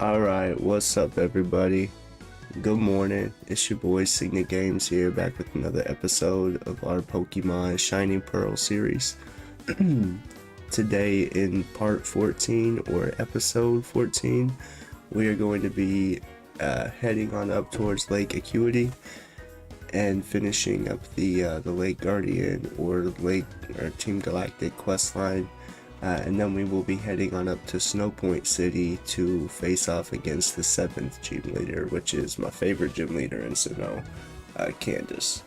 Alright, what's up everybody? Good morning, it's your boy Signet Games here, back with another episode of our Pokemon Shiny Pearl series. Today in part 14, or episode 14, we are going to be heading on up towards Lake Acuity and finishing up the Lake Guardian or Team Galactic quest line. And then we will be heading on up to Snowpoint City to face off against the 7th gym leader, which is my favorite gym leader in Sinnoh, Candice.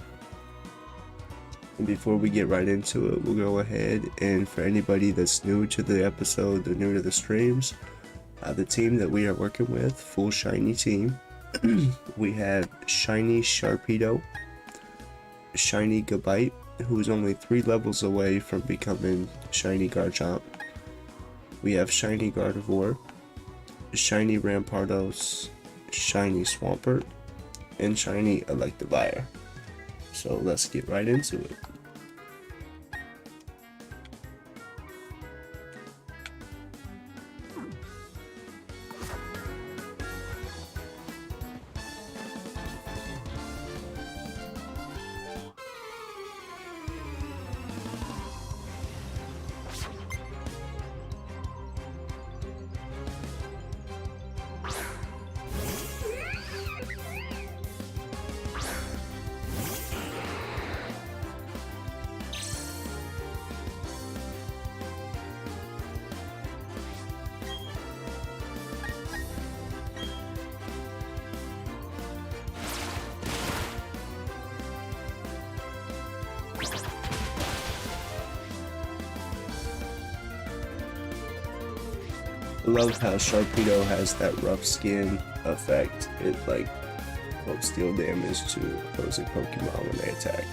And before we get right into it, we'll go ahead and, for anybody that's new to the episode, or new to the streams, the team that we are working with, full shiny team, we have Shiny Sharpedo, Shiny Gabite, who is only 3 levels away from becoming Shiny Garchomp. We have Shiny Gardevoir, Shiny Rampardos, Shiny Swampert, and Shiny Electivire. So let's get right into it. I love how Sharpedo has that rough skin effect. It quotes deal damage to opposing Pokemon when they attack.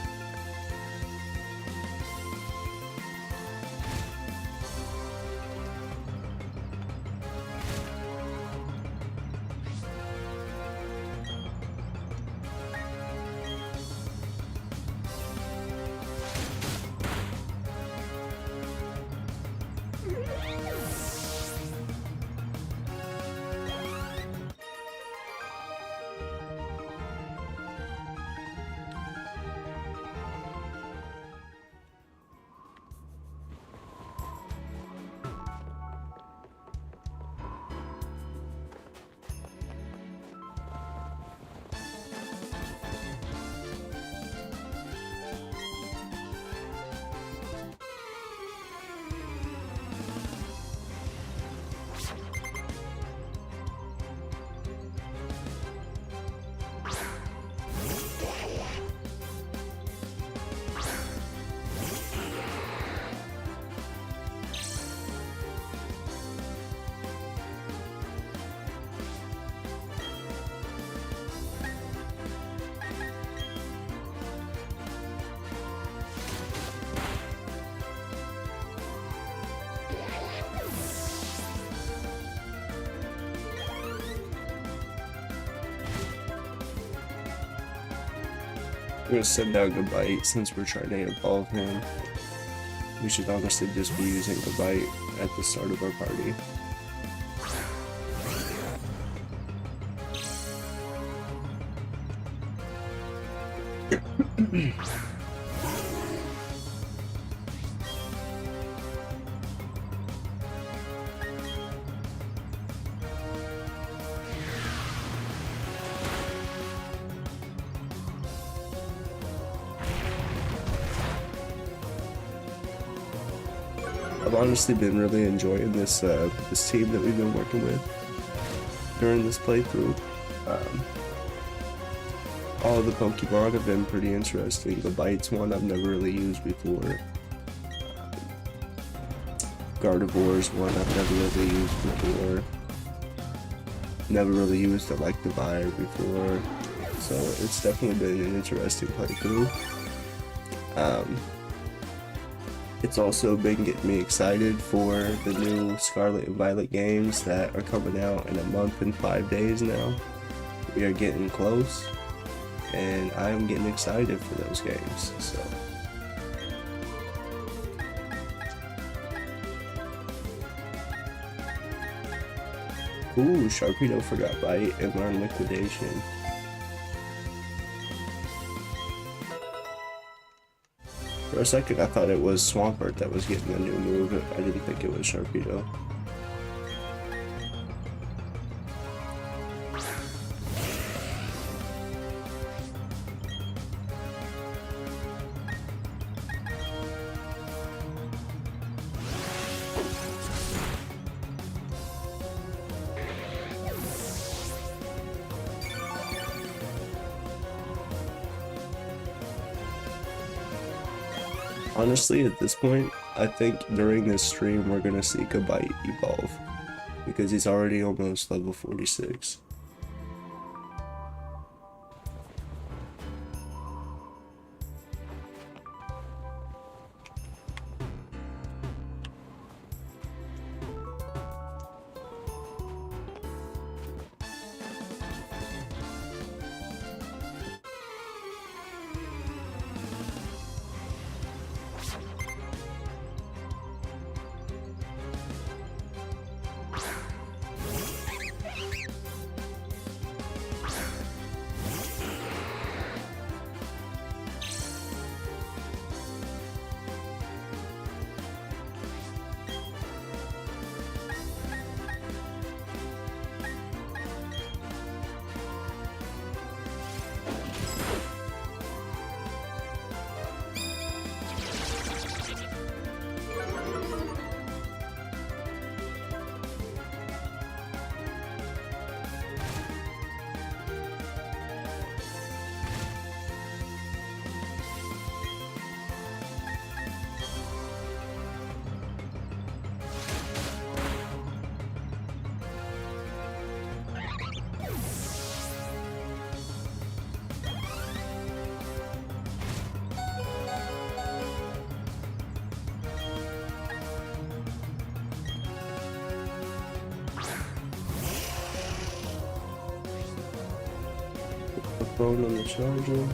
I'm gonna send out Gabite since we're trying to evolve him. We should honestly just be using Gabite at the start of our party. I've honestly been really enjoying this this team that we've been working with during this playthrough. All of the Pokemon have been pretty interesting. Gabite's one I've never really used before. Gardevoir's one I've never really used before. Never really used Electivire before. So it's definitely been an interesting playthrough. It's also been getting me excited for the new Scarlet and Violet games that are coming out in a month and 5 days now. We are getting close, and I'm getting excited for those games. So Ooh, Sharpedo forgot bite and learn liquidation. For a second I thought it was Swampert that was getting a new move. I didn't think it was Sharpedo. Honestly, at this point, I think during this stream we're gonna see Gabite evolve, because he's already almost level 46. Phone on the charger.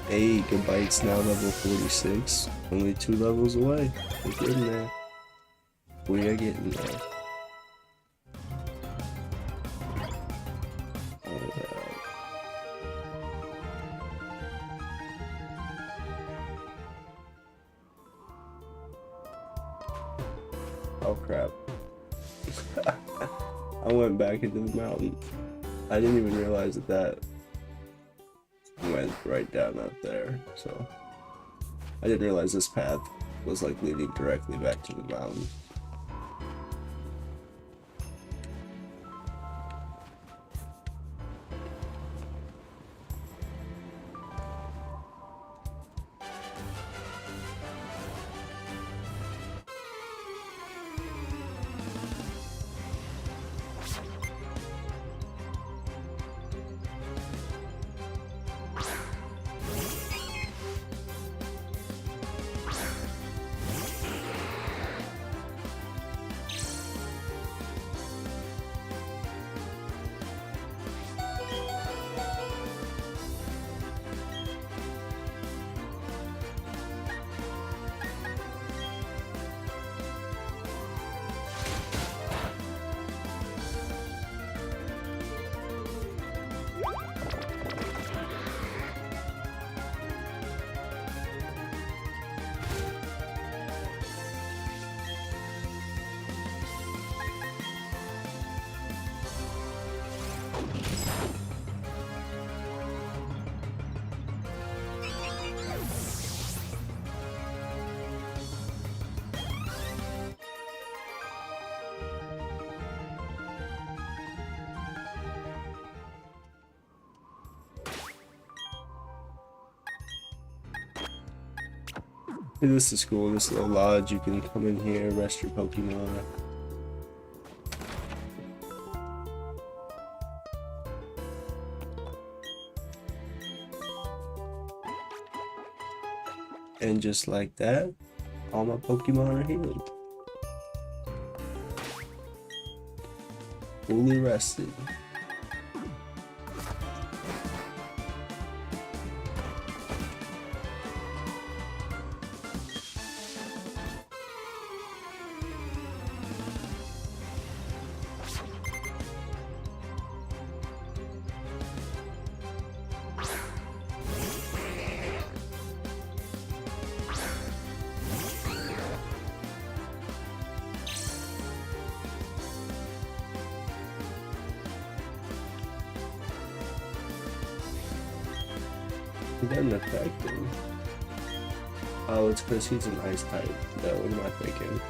Hey, Gabite's now level 46. Only 2 levels away. We're getting there. We are getting there. Oh crap. I went back into the mountain. I didn't even realize that went right down out there, so I didn't realize this path was like leading directly back to the mountain. Hey, this is cool, this little lodge. You can come in here, rest your Pokemon. And just like that, all my Pokemon are healed. Fully rested. It doesn't affect him. Oh, it's because he's an ice type. No, what am I thinking?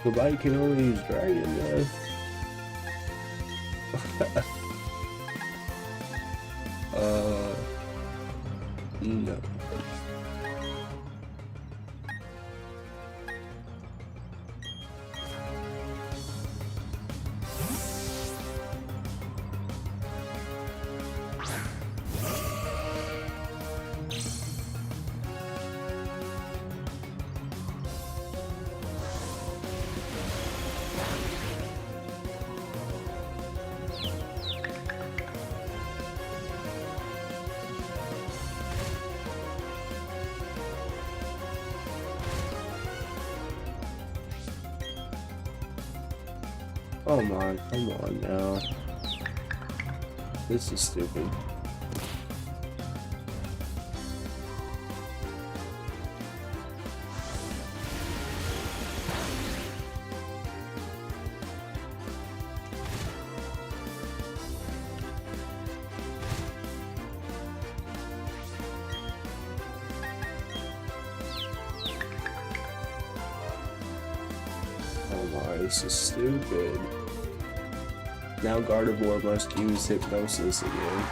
Gabite can only use dragon, though. No. Oh my, come on now. This is stupid. Oh my, this is stupid. Now Gardevoir must use hypnosis again.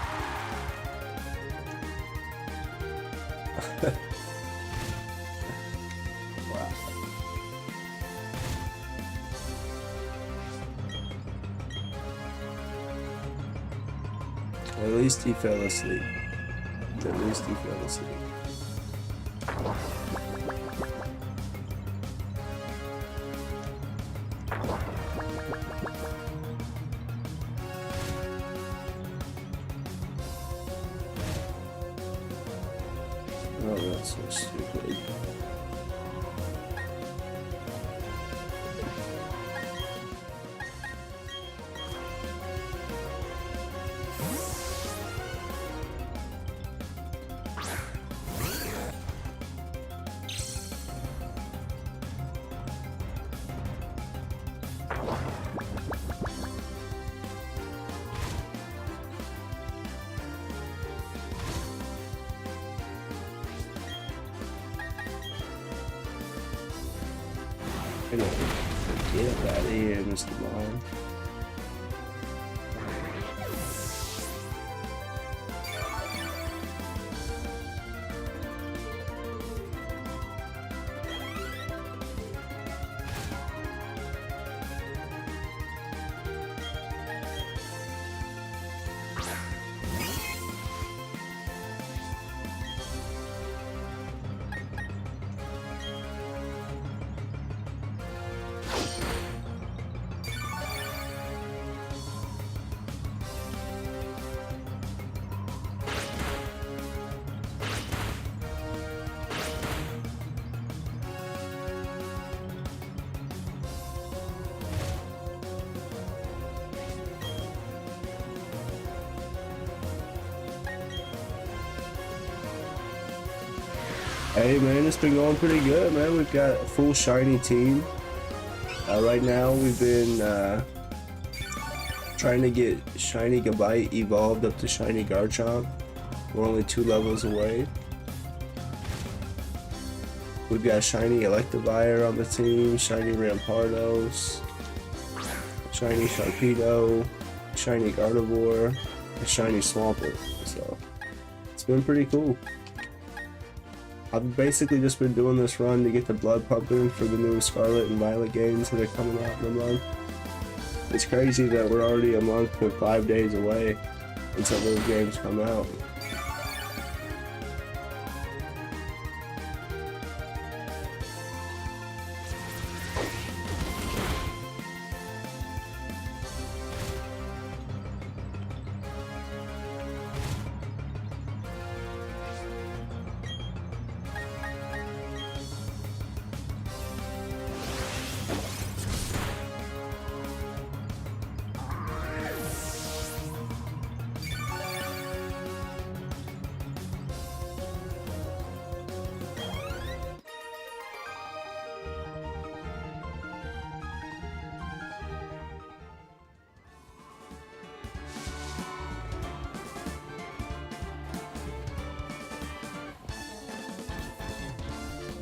Wow. At least he fell asleep. At least he fell asleep. Oh, that's so stupid. Get out of here, Mr. Mom. Hey man, it's been going pretty good, man. We've got a full shiny team. Right now we've been trying to get Shiny Gabite evolved up to Shiny Garchomp. We're only 2 levels away. We've got Shiny Electivire on the team, Shiny Rampardos, Shiny Sharpedo, Shiny Gardevoir, and Shiny Swampert. So it's been pretty cool. I've basically just been doing this run to get the blood pumping for the new Scarlet and Violet games that are coming out in a month. It's crazy that we're already a month and 5 days away until those games come out.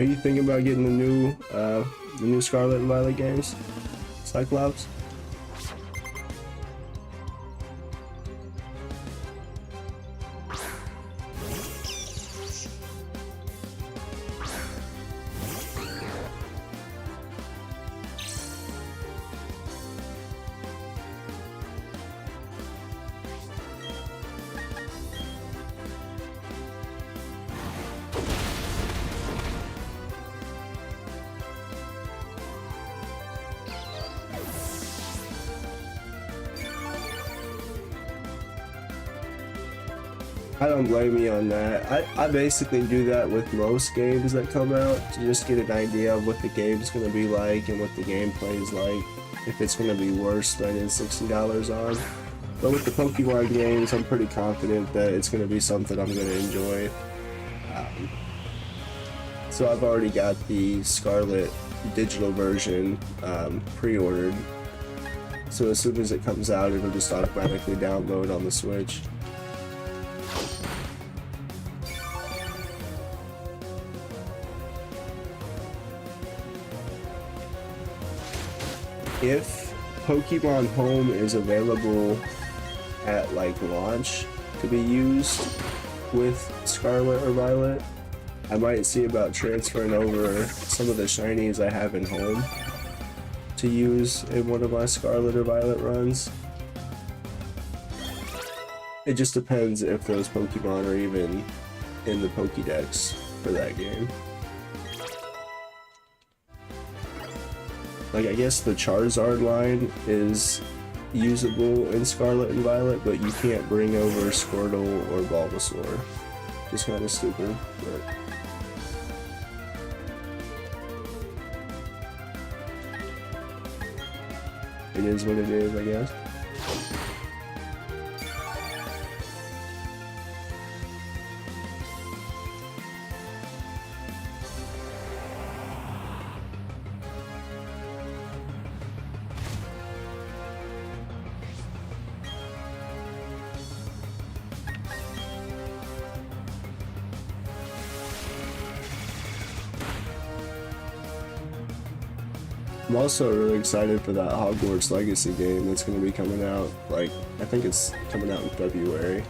Are you thinking about getting the new Scarlet and Violet games, Cyclops? I don't blame you on that. I basically do that with most games that come out to just get an idea of what the game's going to be like and what the gameplay is like, if it's going to be worth spending $60 on. But with the Pokemon games, I'm pretty confident that it's going to be something I'm going to enjoy. So I've already got the Scarlet digital version pre-ordered. So as soon as it comes out, it'll just automatically download on the Switch. If Pokemon Home is available at like launch to be used with Scarlet or Violet, I might see about transferring over some of the shinies I have in Home to use in one of my Scarlet or Violet runs. It just depends if those Pokemon are even in the Pokédex for that game. Like, I guess the Charizard line is usable in Scarlet and Violet, but you can't bring over Squirtle or Bulbasaur. Just kind of stupid, but... it is what it is, I guess. I'm also really excited for that Hogwarts Legacy game that's going to be coming out, like, I think it's coming out in February.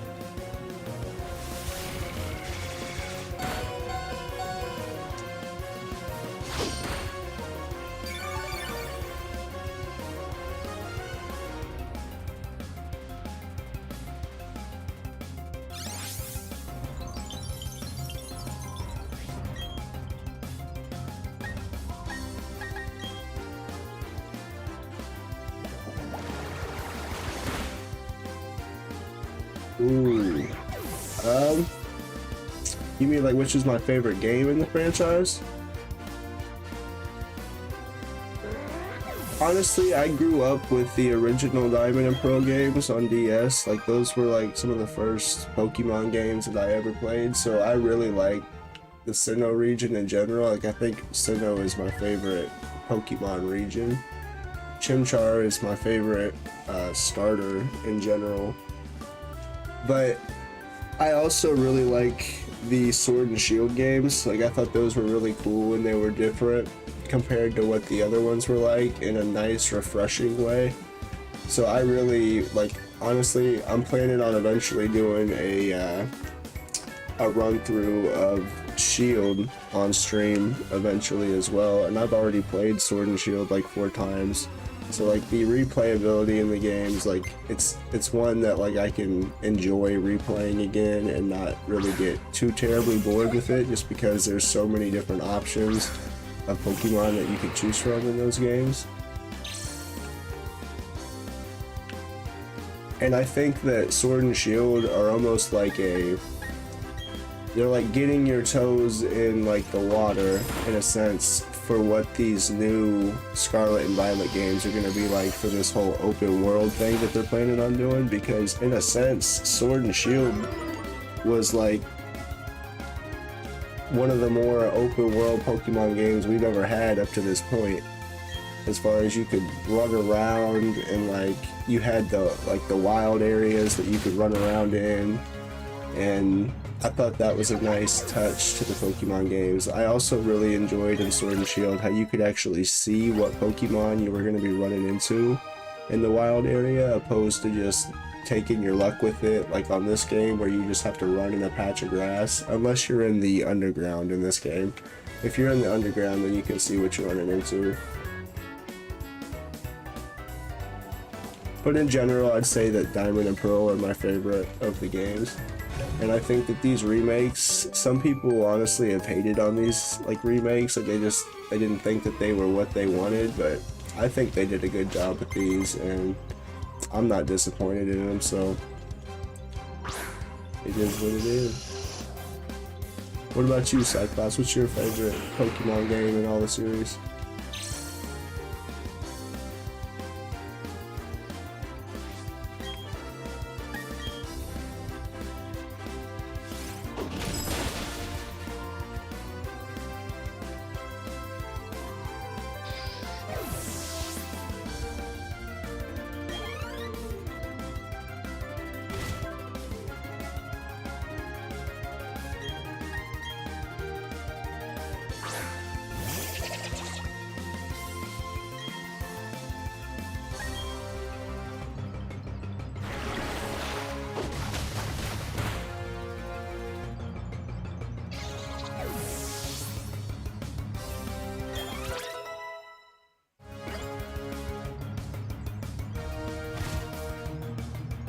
Ooh. You mean like which is my favorite game in the franchise? Honestly, I grew up with the original Diamond and Pearl games on DS. Like, those were like some of the first Pokemon games that I ever played, so I really like the Sinnoh region in general. Like, I think Sinnoh is my favorite Pokemon region. Chimchar is my favorite starter in general. But I also really like the Sword and Shield games. Like, I thought those were really cool and they were different compared to what the other ones were like, in a nice, refreshing way. So I really, like, honestly, I'm planning on eventually doing a run through of Shield on stream eventually as well. And I've already played Sword and Shield like 4 times. So like the replayability in the games, like it's one that like I can enjoy replaying again and not really get too terribly bored with it, just because there's so many different options of Pokemon that you can choose from in those games. And I think that Sword and Shield are almost like they're like getting your toes in like the water in a sense for what these new Scarlet and Violet games are going to be like for this whole open world thing that they're planning on doing, because in a sense Sword and Shield was like one of the more open world Pokemon games we've ever had up to this point, as far as you could run around and like you had the wild areas that you could run around in, and I thought that was a nice touch to the Pokemon games. I also really enjoyed in Sword and Shield how you could actually see what Pokemon you were going to be running into in the wild area, opposed to just taking your luck with it, like on this game where you just have to run in a patch of grass, unless you're in the underground in this game. If you're in the underground, then you can see what you're running into. But in general, I'd say that Diamond and Pearl are my favorite of the games. And I think that these remakes, some people honestly have hated on these like remakes, like they didn't think that they were what they wanted, but I think they did a good job with these, and I'm not disappointed in them, so it is what it is. What about you, Cyclops? What's your favorite Pokemon game in all the series?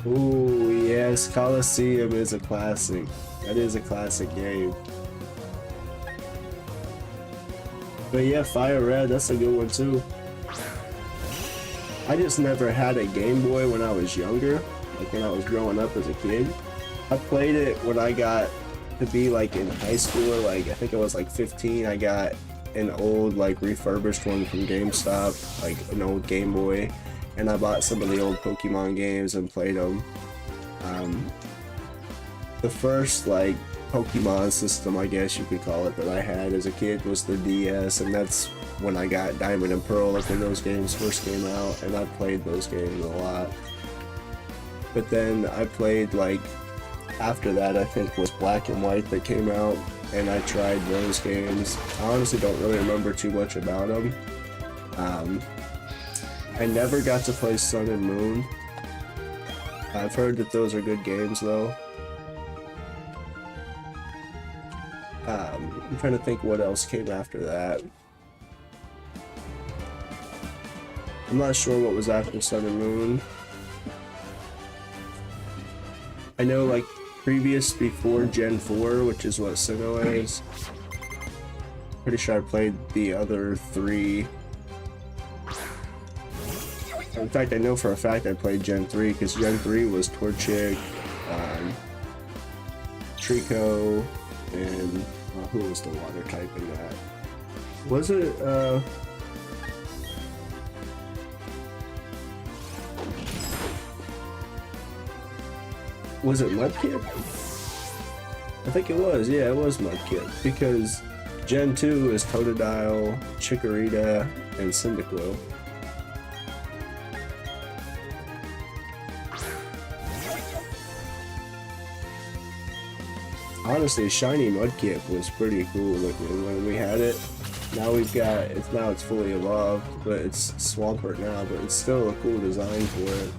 Ooh, yes, Coliseum is a classic. That is a classic game. But yeah, Fire Red, that's a good one too. I just never had a Game Boy when I was younger, like when I was growing up as a kid. I played it when I got to be like in high school, like I think I was like 15. I got an old like refurbished one from GameStop, like an old Game Boy. And I bought some of the old Pokemon games and played them. The first like Pokemon system, I guess you could call it, that I had as a kid was the DS, and that's when I got Diamond and Pearl, like when those games first came out, and I played those games a lot. But then I played like, after that I think was Black and White that came out, and I tried those games. I honestly don't really remember too much about them. I never got to play Sun and Moon. I've heard that those are good games though. I'm trying to think what else came after that. I'm not sure what was after Sun and Moon. I know like before Gen 4, which is what Sinnoh is. Pretty sure I played the other three. In fact, I know for a fact I played Gen 3, because Gen 3 was Torchic, Trico, and who was the water type in that? Was it, was it Mudkip? I think it was, yeah, it was Mudkip, because Gen 2 is Totodile, Chikorita, and Cyndaquil. Honestly, Shiny Mudkip was pretty cool looking when we had it. Now it's fully evolved, but it's Swampert now, but it's still a cool design for it.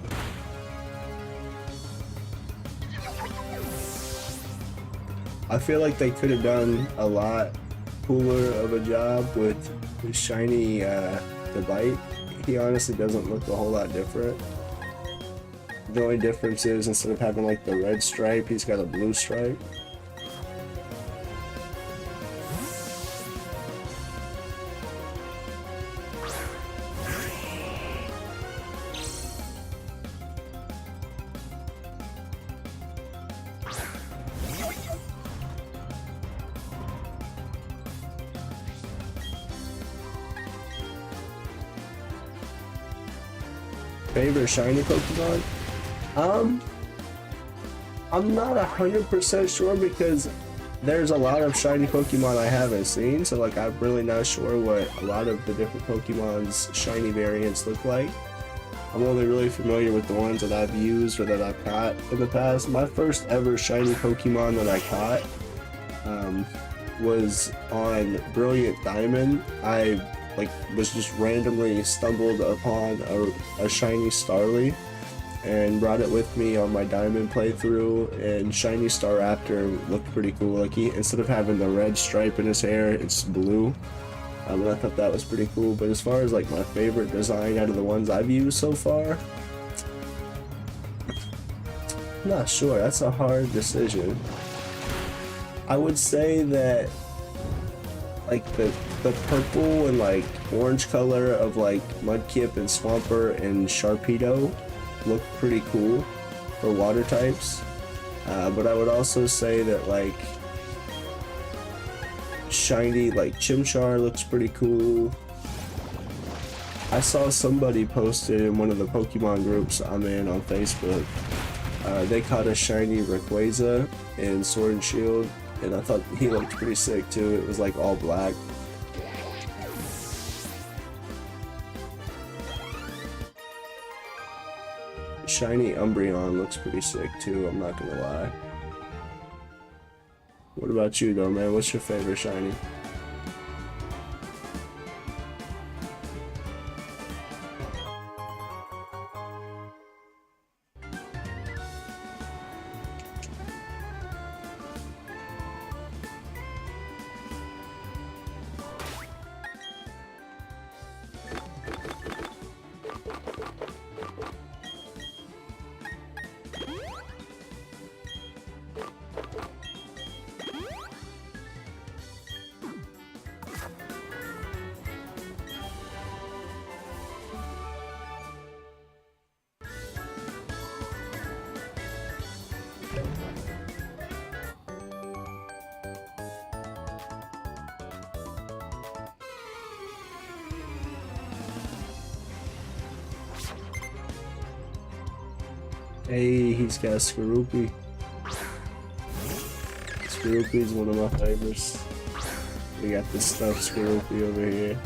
I feel like they could have done a lot cooler of a job with Shiny Gabite. He honestly doesn't look a whole lot different. The only difference is instead of having like the red stripe, he's got a blue stripe. Favorite shiny Pokemon? I'm not 100% sure, because there's a lot of shiny Pokemon I haven't seen, so like I'm really not sure what a lot of the different Pokemon's shiny variants look like. I'm only really familiar with the ones that I've used or that I've caught in the past. My first ever shiny Pokemon that I caught was on Brilliant Diamond. I was just randomly stumbled upon a shiny Starly and brought it with me on my Diamond playthrough, and Shiny Staraptor looked pretty cool. Like, he, instead of having the red stripe in his hair, it's blue. And I thought that was pretty cool. But as far as like my favorite design out of the ones I've used so far, I'm not sure. That's a hard decision. I would say that like the purple and like orange color of like Mudkip and Swampert and Sharpedo look pretty cool for water types. But I would also say that like shiny like Chimchar looks pretty cool. I saw somebody posted in one of the Pokemon groups I'm in on Facebook. They caught a shiny Rayquaza in Sword and Shield, and I thought he looked pretty sick too. It was like all black. Shiny Umbreon looks pretty sick too, I'm not gonna lie. What about you though, man? What's your favorite shiny? Hey, he's got Skorupi. Skorupi is one of my favorites. We got this stuffed Skorupi over here.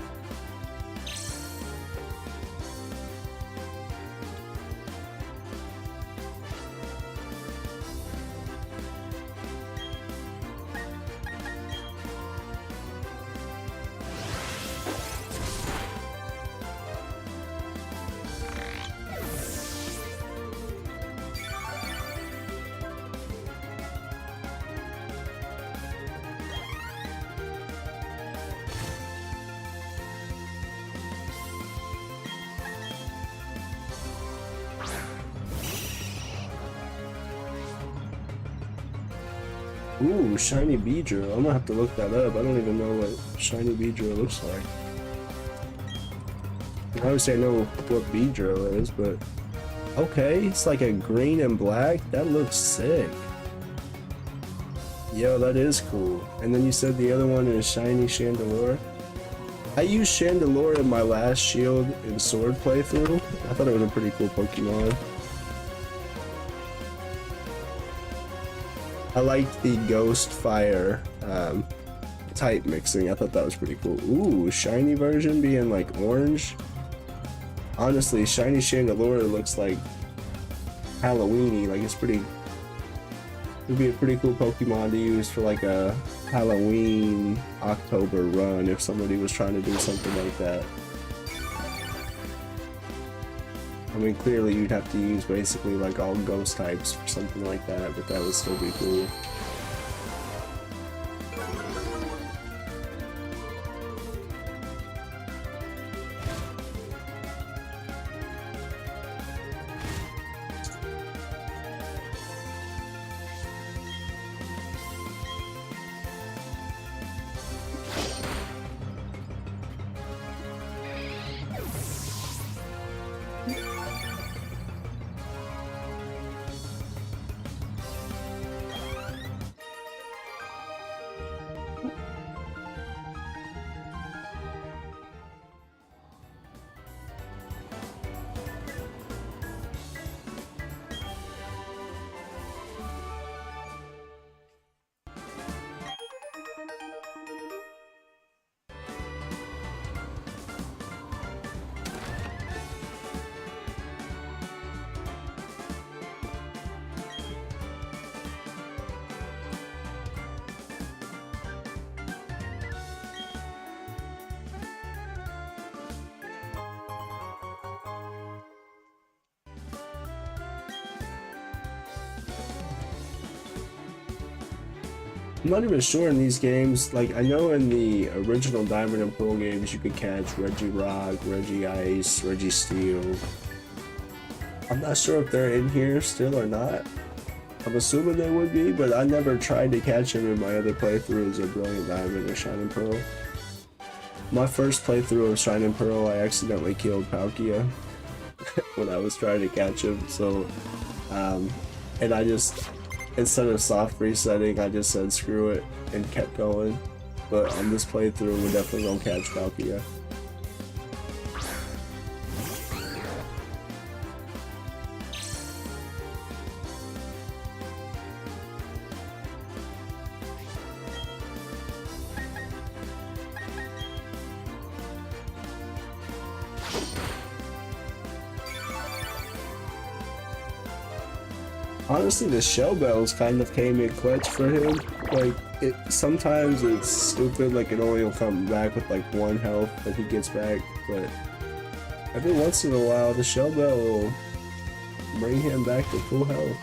Ooh, shiny Beedrill. I'm gonna have to look that up. I don't even know what shiny Beedrill looks like. Obviously I know what Beedrill is, but okay, it's like a green and black. That looks sick. Yo, that is cool. And then you said the other one is shiny Chandelure. I used Chandelure in my last Shield and Sword playthrough. I thought it was a pretty cool Pokemon. I liked the Ghost Fire type mixing. I thought that was pretty cool. Ooh, shiny version being like orange. Honestly, shiny Chandelure looks like Halloweeny. Like it's pretty. It'd be a pretty cool Pokemon to use for like a Halloween October run if somebody was trying to do something like that. I mean, clearly you'd have to use basically like all ghost types for something like that, but that would still be cool. I'm not even sure in these games, like I know in the original Diamond and Pearl games you could catch Regirock, Regice, Registeel. I'm not sure if they're in here still or not. I'm assuming they would be, but I never tried to catch them in my other playthroughs of Brilliant Diamond or Shining Pearl. My first playthrough of Shining Pearl, I accidentally killed Palkia when I was trying to catch him, so, and I just, instead of soft resetting, I just said screw it and kept going. But on this playthrough, we're definitely gonna catch Palkia. Honestly, the shell bells kind of came in clutch for him. Like, sometimes it's stupid, like it only will come back with like 1 health that he gets back, but every once in a while the shell bell will bring him back to full health.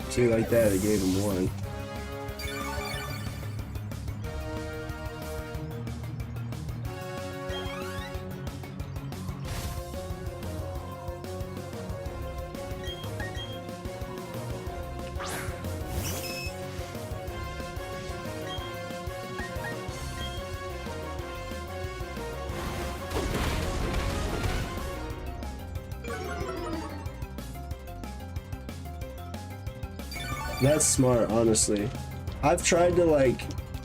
See, like that, it gave him 1. That's smart, honestly. I've tried to, like,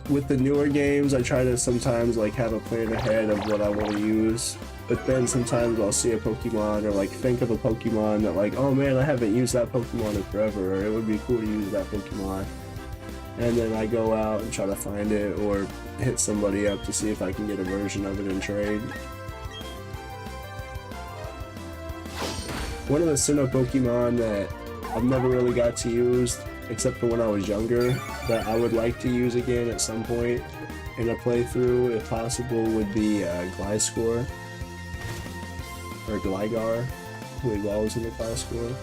with the newer games, I try to sometimes like have a plan ahead of what I want to use, but then sometimes I'll see a Pokemon or like think of a Pokemon that like, oh man, I haven't used that Pokemon in forever, or it would be cool to use that Pokemon. And then I go out and try to find it or hit somebody up to see if I can get a version of it in trade. One of the Sinnoh Pokemon that I've never really got to use, except for when I was younger, that I would like to use again at some point in a playthrough, if possible, would be Gliscor, or Gligar, who evolves into Gliscor.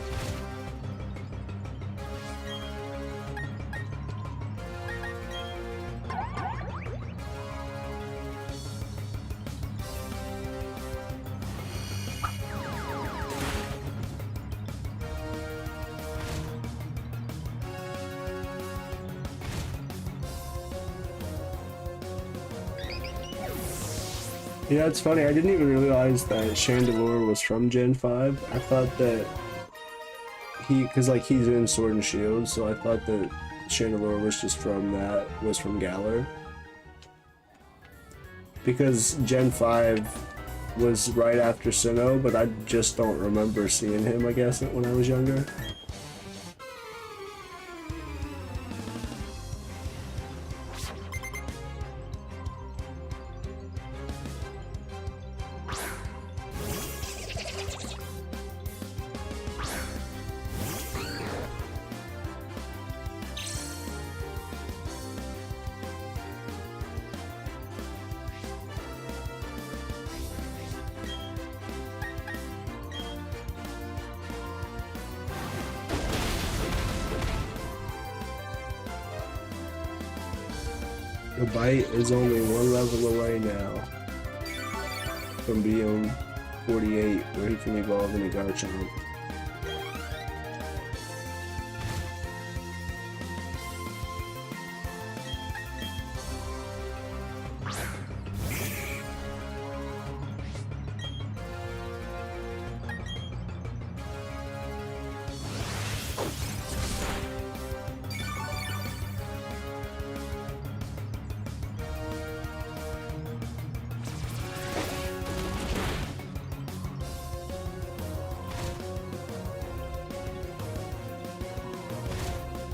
Yeah, it's funny, I didn't even realize that Chandelure was from Gen 5. I thought that because like he's in Sword and Shield, so I thought that Chandelure was just from from Galar. Because Gen 5 was right after Sinnoh, but I just don't remember seeing him, I guess, when I was younger. Gabite is only one level away now from being 48, where he can evolve into Garchomp.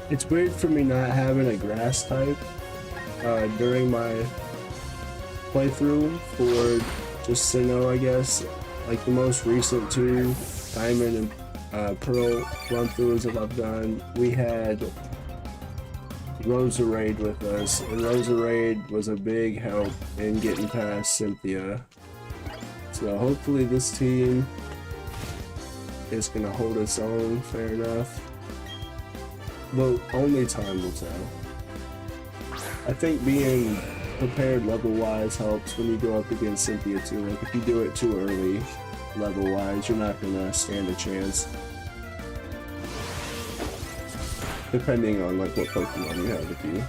It's weird for me not having a grass type during my playthrough for just Sinnoh, I guess. Like the most recent 2 Diamond and Pearl run-throughs that I've done, we had Roserade with us, and Roserade was a big help in getting past Cynthia. So hopefully this team is gonna hold its own fair enough. But only time will tell. I think being prepared level-wise helps when you go up against Cynthia too. Like if you do it too early level-wise, you're not gonna stand a chance. Depending on like what Pokemon you have with you.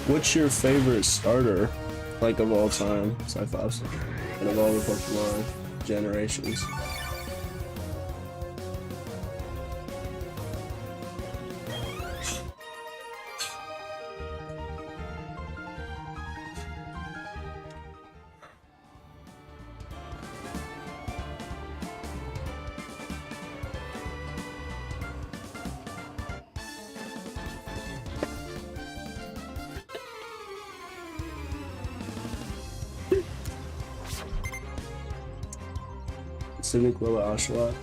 What's your favorite starter, like of all time, Cyphops, and of all the Pokemon generations? Cyndaquil or Oshawott?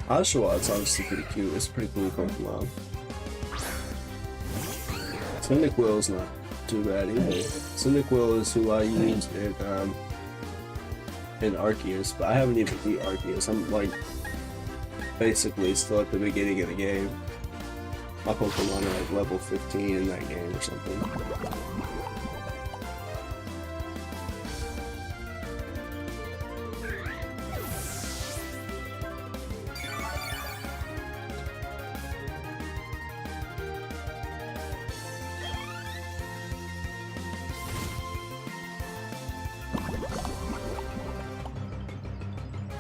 Oshawott's honestly pretty cute. It's a pretty cool Pokemon. Cyndaquil's not too bad either. Cyndaquil is who I used in Arceus, but I haven't even beat Arceus. I'm like basically still at the beginning of the game. My Pokemon are like level 15 in that game or something.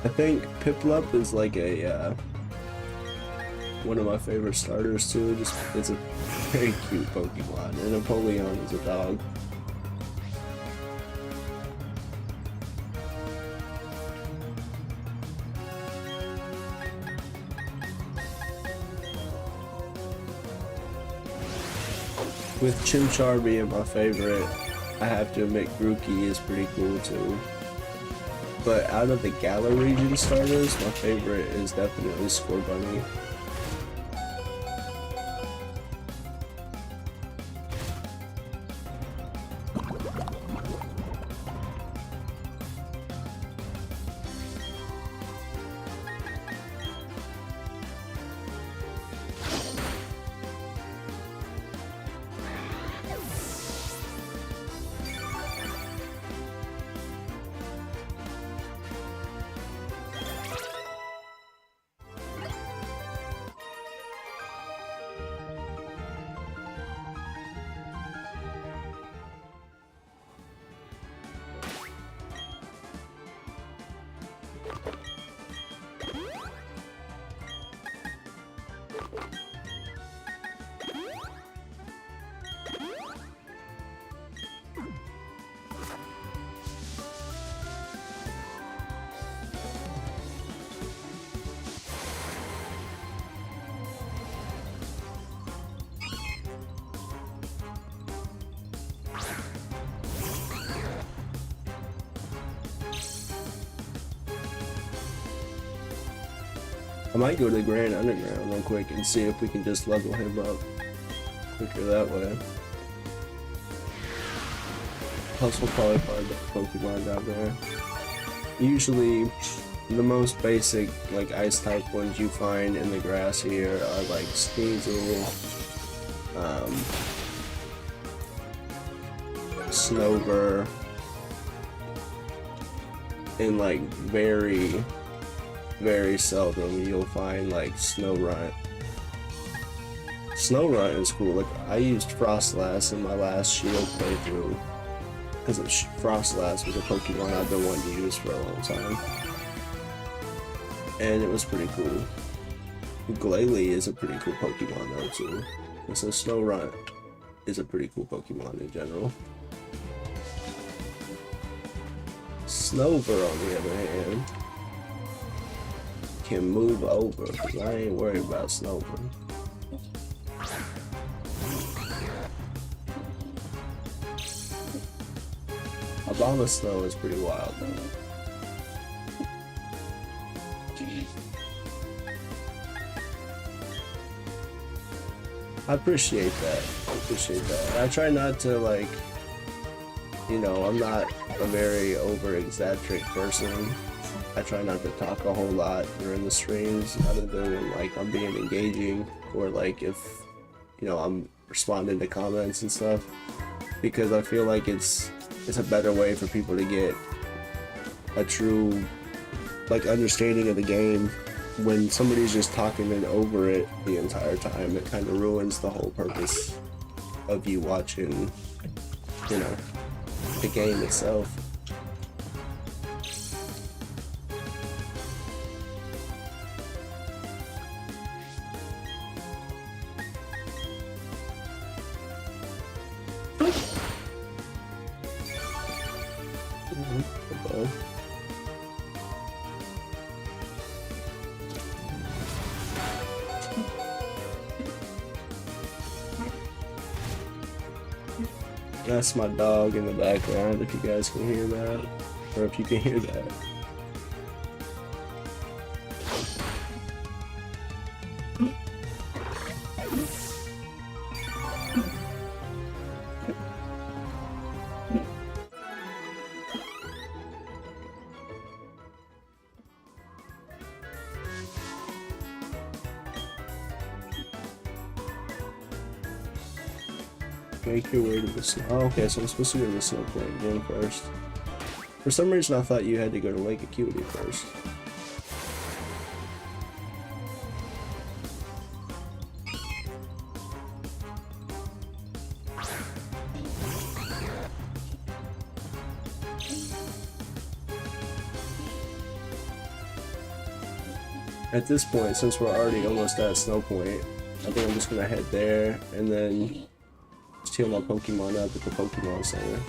I think Piplup is like a one of my favorite starters too. Just it's a very cute Pokemon, and Napoleon is a dog. With Chimchar being my favorite, I have to admit Grookey is pretty cool too. But out of the Galar region starters, my favorite is definitely Scorbunny. I might go to the Grand Underground real quick and see if we can just level him up quicker that way. Plus we'll probably find the Pokemon down there. Usually the most basic like ice type ones you find in the grass here are like Sneasel, Snover, and like very seldom you'll find like Snorunt. Snorunt is cool. Like I used Frostlass in my last Shield playthrough because Frostlass was a Pokemon I've been wanting to use for a long time, and it was pretty cool. Glalie is a pretty cool Pokemon though too, and so Snorunt is a pretty cool Pokemon in general. Snover, on the other hand, can move over, because I ain't worried about Snover. Obama Snow is pretty wild, though. I appreciate that. I try not to, like, you know, I'm not a very over-exaggerate person. I try not to talk a whole lot during the streams, other than like I'm being engaging, or like if, you know, I'm responding to comments and stuff, because I feel like it's a better way for people to get a true, like, understanding of the game. When somebody's just talking and over it the entire time, it kind of ruins the whole purpose of you watching, you know, the game itself. That's my dog in the background, if you guys can hear that, or if you can hear that. Make your way to the snow. Oh, okay, so I'm supposed to go to the Snowpoint again first. For some reason, I thought you had to go to Lake Acuity first. At this point, since we're already almost at Snowpoint, I think I'm just gonna head there and then heal my Pokemon up at the Pokemon Center.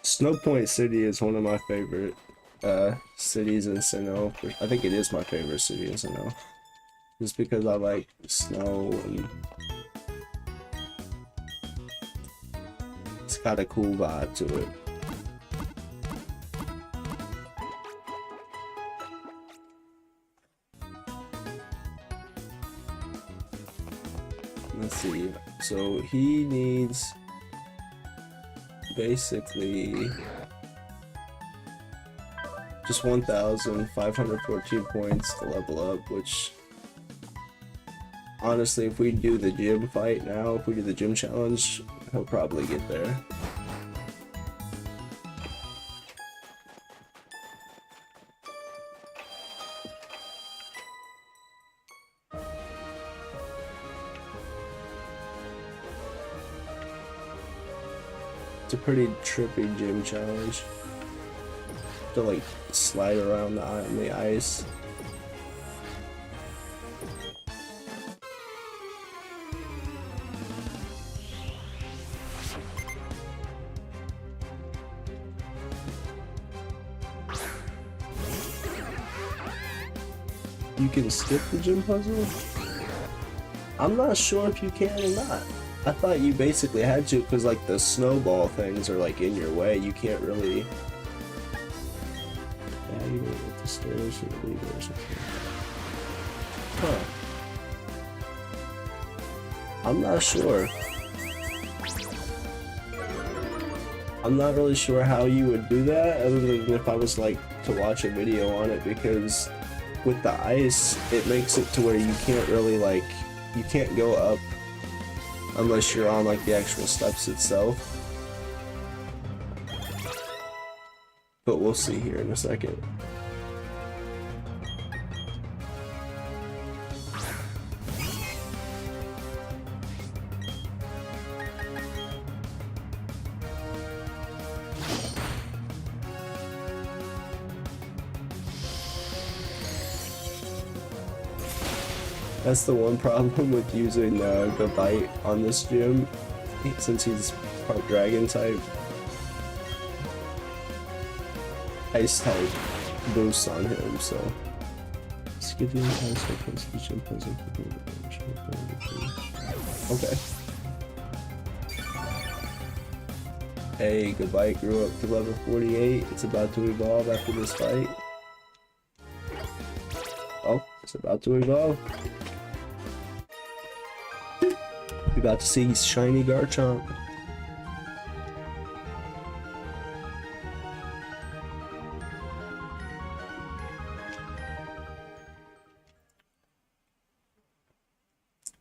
Snowpoint City is one of my favorite cities in Sinnoh. I think it is my favorite city in Sinnoh. Just because I like snow and it's got a cool vibe to it. Let's see. So he needs basically just 1,514 points to level up, which honestly, if we do the gym fight now, if we do the gym challenge, he'll probably get there. It's a pretty trippy gym challenge. To like slide around the ice. You can skip the gym puzzle? I'm not sure if you can or not. I thought you basically had to, because like the snowball things are like in your way. You can't really. Yeah, you go up the stairs or leave it or something. Huh. I'm not sure. I'm not really sure how you would do that, other than if I was like to watch a video on it, because with the ice, it makes it to where you can't really like, you can't go up unless you're on like the actual steps itself. But we'll see here in a second. That's the one problem with using Gabite on this gym, since he's part dragon type. Ice type boosts on him, so. Skip the entire sequence, each imposing. Okay. Hey, Gabite grew up to level 48. It's about to evolve after this fight. Oh, it's about to evolve. We're about to see Shiny Garchomp.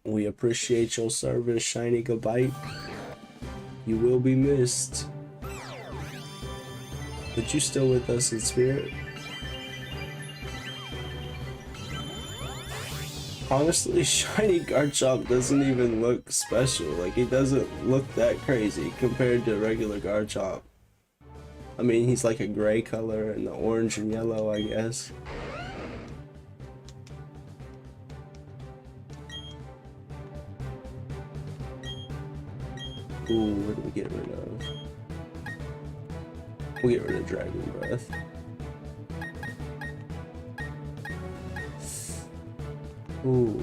We appreciate your service, Shiny Gabite. You will be missed. But you still with us in spirit? Honestly, Shiny Garchomp doesn't even look special. Like, he doesn't look that crazy compared to regular Garchomp. I mean, he's like a gray color and the orange and yellow, I guess. Ooh, what do we get rid of? We'll get rid of Dragon Breath. Ooh.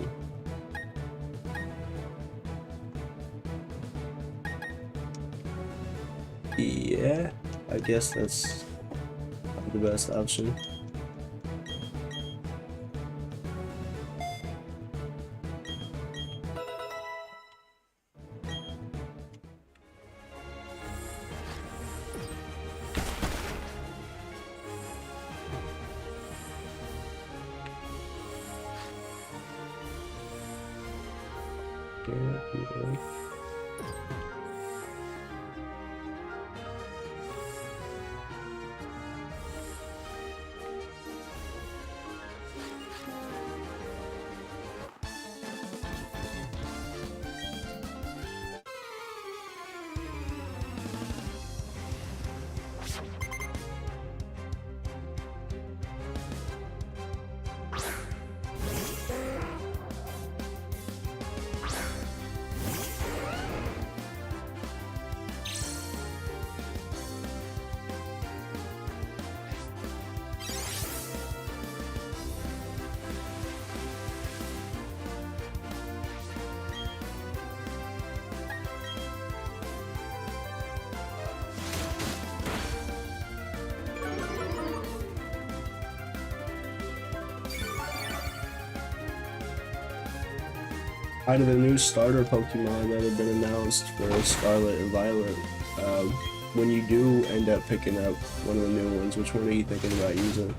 Yeah, I guess that's the best option. Out of the new starter Pokemon that have been announced for Scarlet and Violet, when you do end up picking up one of the new ones, which one are you thinking about using?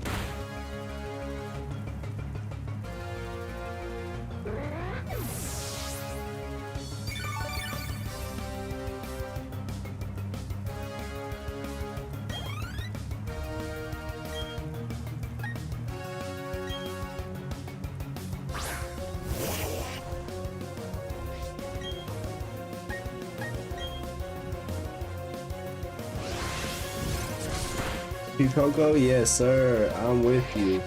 Coco, yes sir, I'm with you.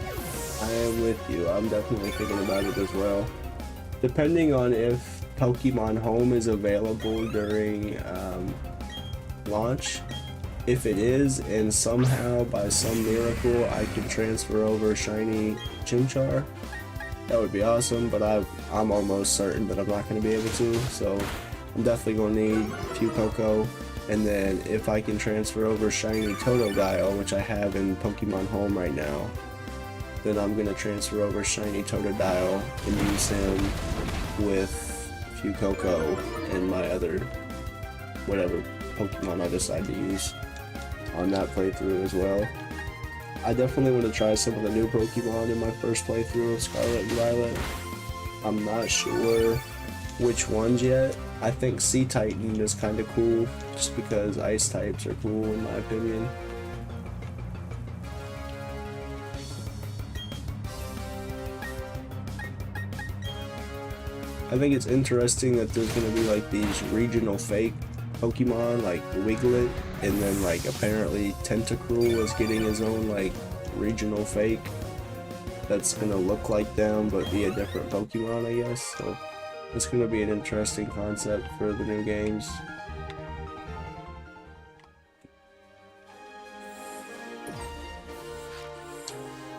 I am with you. I'm definitely thinking about it as well. Depending on if Pokemon Home is available during launch. If it is, and somehow by some miracle I can transfer over Shiny Chimchar, that would be awesome, but I'm almost certain that I'm not going to be able to, so I'm definitely going to need Fuecoco. And then if I can transfer over Shiny Totodile, which I have in Pokemon Home right now, then I'm going to transfer over Shiny Totodile and use him with Fuecoco and my other, whatever Pokemon I decide to use on that playthrough as well. I definitely want to try some of the new Pokemon in my first playthrough of Scarlet and Violet. I'm not sure which ones yet. I think Sea Titan is kind of cool, just because ice types are cool in my opinion. I think it's interesting that there's going to be like these regional fake Pokemon like Wiglet, and then like apparently Tentacruel is getting his own like regional fake. that's gonna look like them but be a different Pokemon, I guess. So it's gonna be an interesting concept for the new games.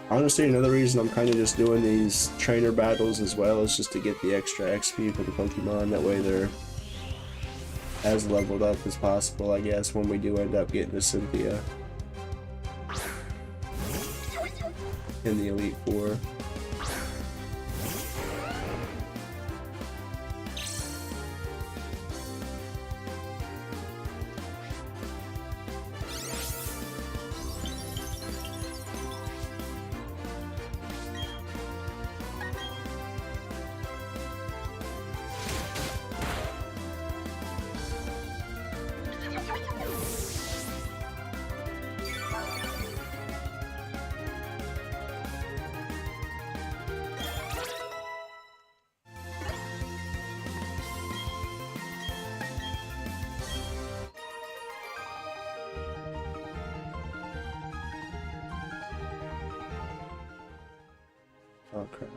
Honestly, another reason I'm kind of just doing these trainer battles as well is just to get the extra XP for the Pokemon. That way they're as leveled up as possible, I guess, when we do end up getting to Cynthia in the Elite Four. Oh crap.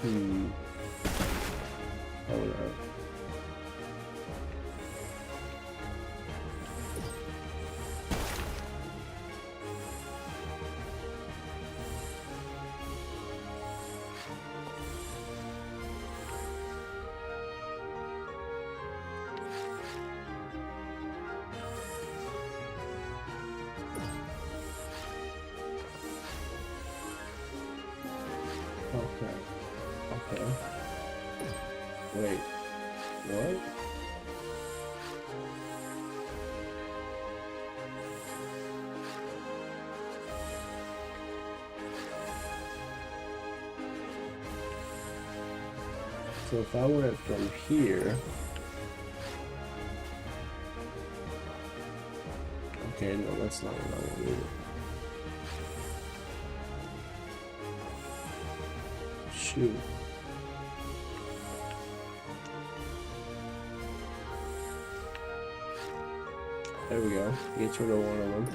Oh no. Okay. Okay. Wait. What? So if I went from here... Okay, no, that's not what I want to do. Shoot. There we go. Gets rid of one of them.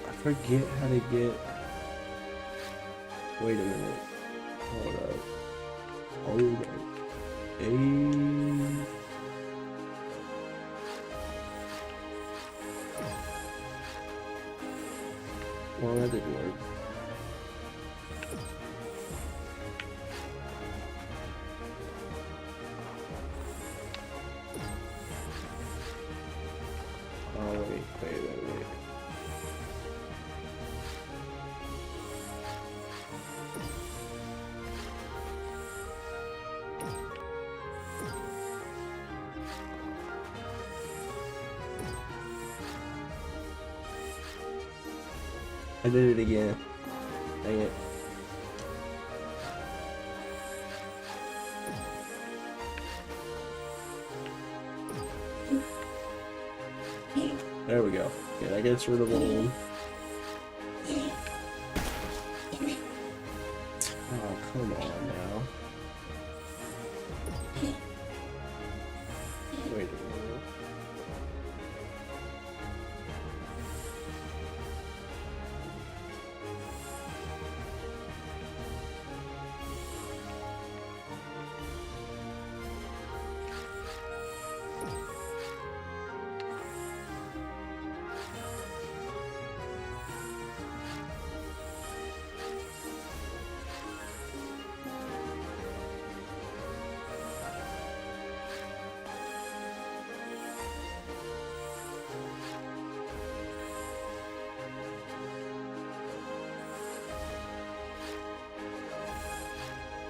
I forget how to get... Wait a minute. Hold up. Hold up. Well, that didn't work. Oh, wait. I did it again. Dang it. There we go. Yeah, that gets rid of one. Oh, come on now. Wait a minute.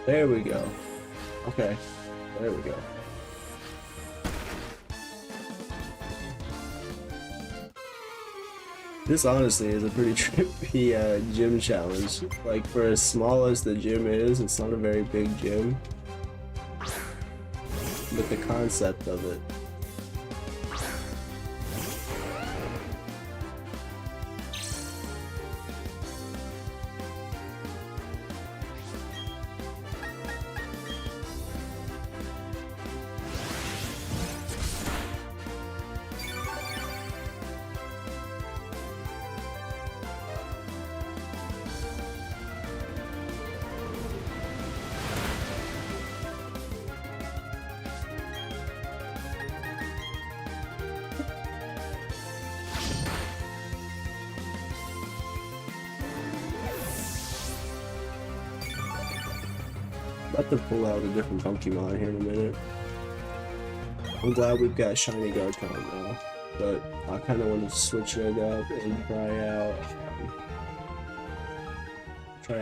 There we go. Okay. There we go. This honestly is a pretty trippy gym challenge. Like, for as small as the gym is, it's not a very big gym. But the concept of it. About to pull out a different Pokemon here in a minute. I'm glad we've got Shiny Garchomp now, but I kind of want to switch it up and try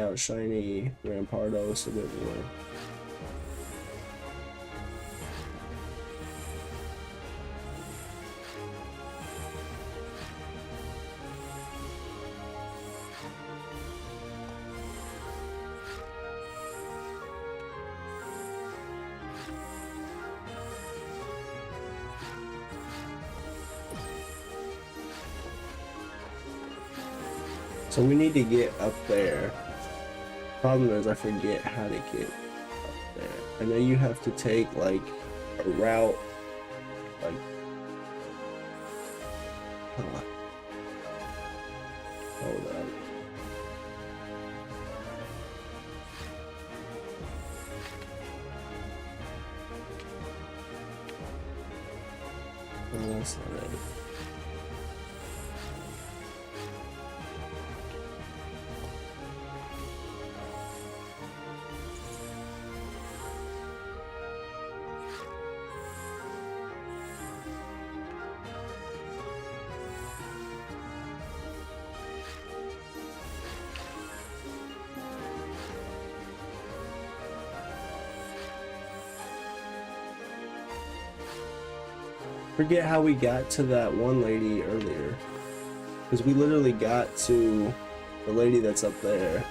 out Shiny Rampardos a bit more. So we need to get up there. Problem is I forget how to get up there. I know you have to take like a route, like, hold up. No, that's not it. Forget how we got to that one lady earlier, because we literally got to the lady that's up there.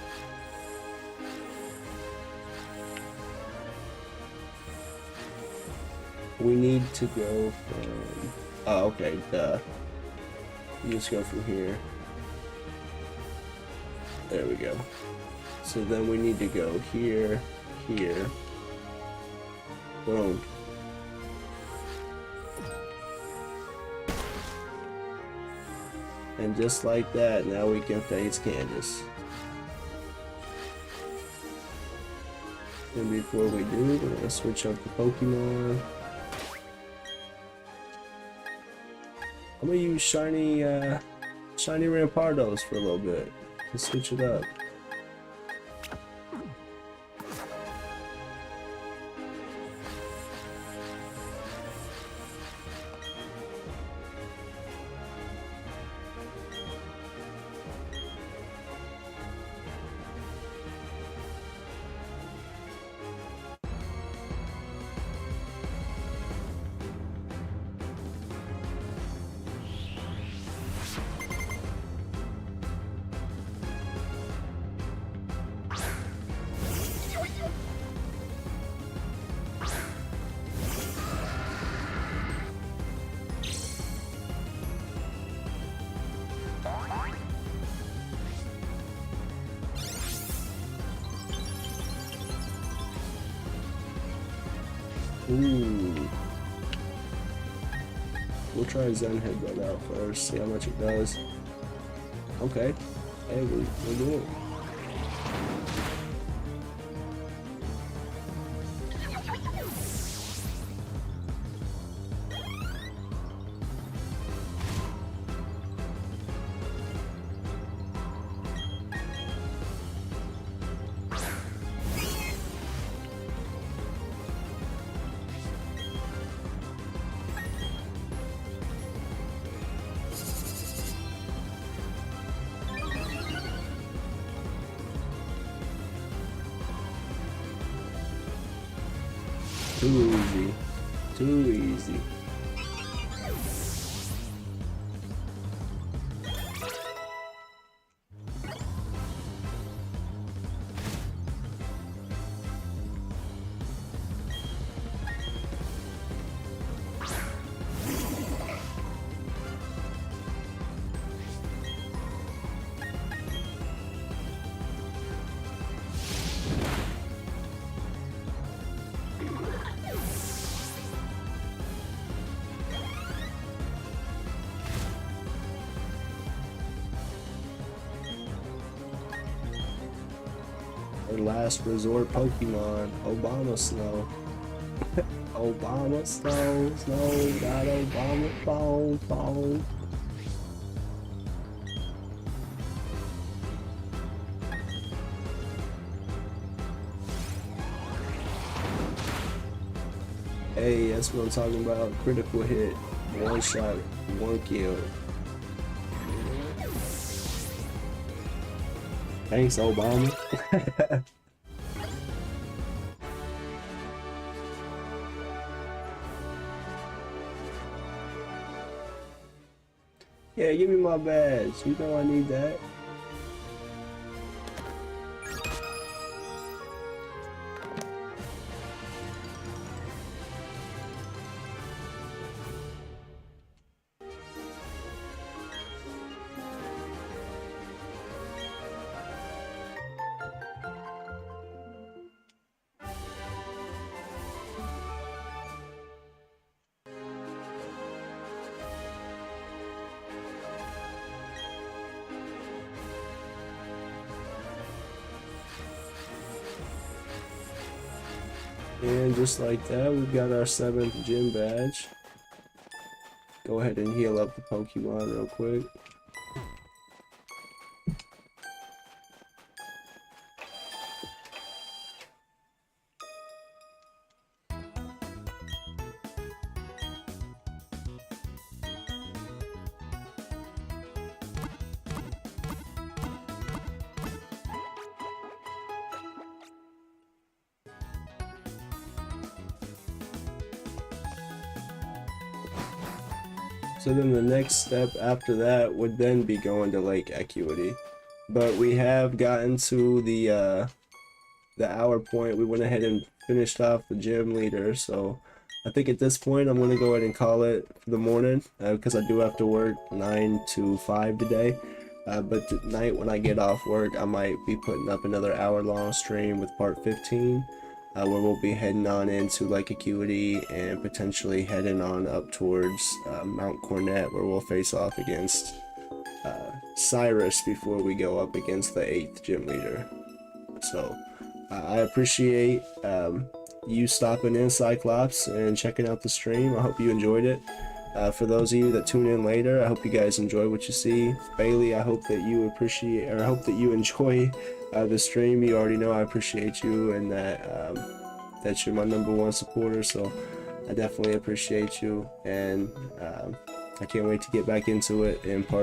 We need to go from, oh, okay, duh. You just go from here. There we go. So then we need to go here, here. Boom. And just like that, now we can face Candice. And before we do, we're gonna switch up the Pokemon. I'm gonna use Shiny Rampardos for a little bit. Let's switch it up. Ooh. We'll try Zen Headbutt out first, see how much it does. Okay. Hey, we're doing it. Too easy. Too easy. Our last resort Pokemon, Obama Snow. Obama Snow, got Obama phone. Hey, that's what I'm talking about. Critical hit, one shot, one kill. Thanks, Obama. Yeah, give me my badge. You know I need that. And just like that, we've got our 7th gym badge. Go ahead and heal up the Pokemon real quick. So then the next step after that would then be going to Lake Acuity. But we have gotten to the hour point. We went ahead and finished off the gym leader, so I think at this point I'm going to go ahead and call it for the morning because I do have to work 9 to 5 today. But tonight when I get off work, I might be putting up another hour-long stream with part 15. Where we'll be heading on into Lake Acuity and potentially heading on up towards Mount Cornet, where we'll face off against Cyrus before we go up against the 8th gym leader. So I appreciate you stopping in, Cyclops, and checking out the stream. I hope you enjoyed it. For those of you that tune in later, I hope you guys enjoy what you see. Bailey, I hope that you appreciate, or I hope that you enjoy the stream. You already know I appreciate you, and that you're my #1 supporter, so I definitely appreciate you, and I can't wait to get back into it in part